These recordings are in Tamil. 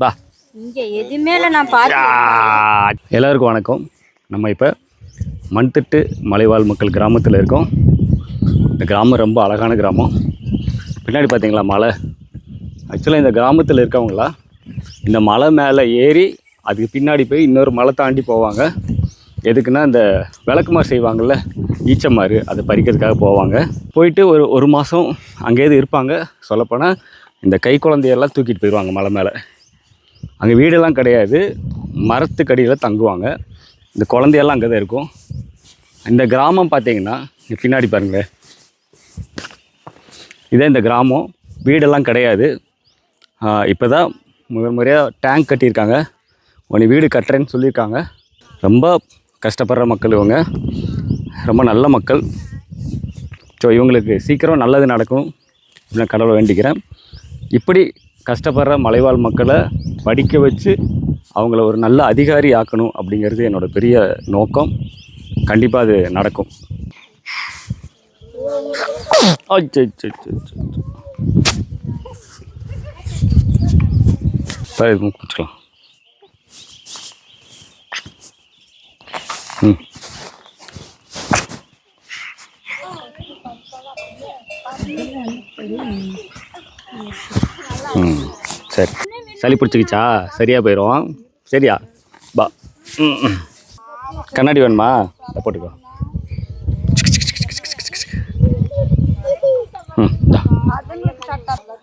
வா. இங்கே எதுவுமே இல்லை நான் பார்த்தேன். எல்லாருக்கும் வணக்கம். நம்ம இப்போ மண்திட்டு மலைவாழ் மக்கள் கிராமத்தில் இருக்கோம். இந்த கிராமம் ரொம்ப அழகான கிராமம். பின்னாடி பார்த்தீங்களா மலை. ஆக்சுவலாக இந்த கிராமத்தில் இருக்கவங்களா இந்த மலை மேலே ஏறி அதுக்கு பின்னாடி போய் இன்னொரு மலை தாண்டி போவாங்க. எதுக்குன்னா இந்த விளக்குமாறு செய்வாங்கள்ல, ஈச்சமாறு, அதை பறிக்கிறதுக்காக போவாங்க. போயிட்டு ஒரு மாதம் அங்கேயே இருப்பாங்க. சொல்லப்போனால் இந்த கை குழந்தையெல்லாம் தூக்கிட்டு போயிடுவாங்க மலை மேலே. அங்கே வீடெல்லாம் கிடையாது, மரத்துக்கடியில் தங்குவாங்க. இந்த குழந்தையெல்லாம் அங்கே தான் இருக்கும். இந்த கிராமம் பார்த்தீங்கன்னா பின்னாடி பாருங்களேன், இதே இந்த கிராமம். வீடெல்லாம் கிடையாது. இப்போ தான் முறையாக டேங்க் கட்டியிருக்காங்க. உன்னை வீடு கட்டுறேன்னு சொல்லியிருக்காங்க. ரொம்ப கஷ்டப்படுற மக்கள் இவங்க, ரொம்ப நல்ல மக்கள். ஸோ இவங்களுக்கு சீக்கிரம் நல்லது நடக்கும் நான் கடவுளை வேண்டிக்கிறேன். இப்படி கஷ்டப்படுற மலைவாழ் மக்களை படிக்க வச்சு அவங்கள ஒரு நல்ல அதிகாரி ஆக்கணும் அப்படிங்கிறது என்னோடய பெரிய நோக்கம். கண்டிப்பாக அது நடக்கும். குடிச்சுக்கலாம். சரி, சளி பிடிச்சிக்கிச்சா? சரியா போயிடும். சரியா? பா. கண்ணாடி வேணுமா? போட்டுக்கோ.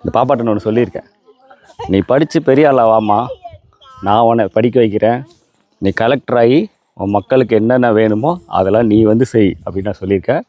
இந்த பாப்பாட்ட ஒன்று சொல்லியிருக்கேன், நீ படித்து பெரிய ஆளா வாம்மா, நான் உன்னை படிக்க வைக்கிறேன், நீ கலெக்டர் ஆகி உன் மக்களுக்கு என்னென்ன வேணுமோ அதெல்லாம் நீ வந்து செய் அப்படின்னு நான் சொல்லியிருக்கேன்.